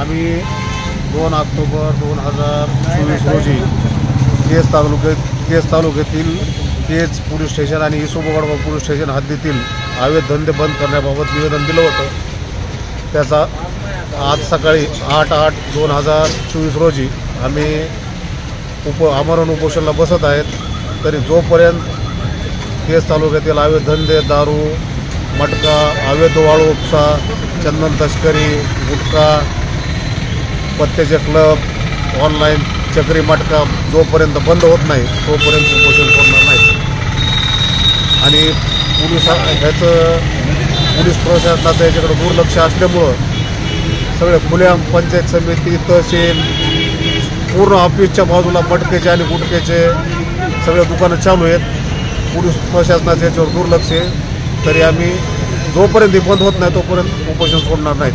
आम्ही 2 ऑक्टोबर 2024 रोजी केज तालुक्यातील केज पोलीस स्टेशन आणि इसोबगड पोलीस स्टेशन हद्दीतील अवैध धंदे बंद करण्याबाबत निवेदन दिलं होतं. त्याचा आज सकाळी 8/8/2024 रोजी आम्ही आमरण उपोषणाला बसत आहेत. तरी जोपर्यंत केज तालुक्यातील अवैध धंदे, दारू, मटका, अवैध वाळू उपसा, चंदन तस्करी, गुटखा, पत्त्याचे क्लब, ऑनलाईन चक्री मटका जोपर्यंत बंद होत नाही तोपर्यंत उपोषण करणार नाही. आणि पोलीस प्रशासनाचं याच्याकडे दुर्लक्ष असल्यामुळं सगळे खुल्या पंचायत समिती, तहसील, पूर्ण ऑफिसच्या बाजूला मटक्याचे आणि गुटख्याचे सगळे दुकानं चालू आहेत. पोलीस प्रशासनाचं याच्यावर दुर्लक्ष आहे. तरी आम्ही जोपर्यंत बंद होत नाही तोपर्यंत उपोषण सोडणार नाही.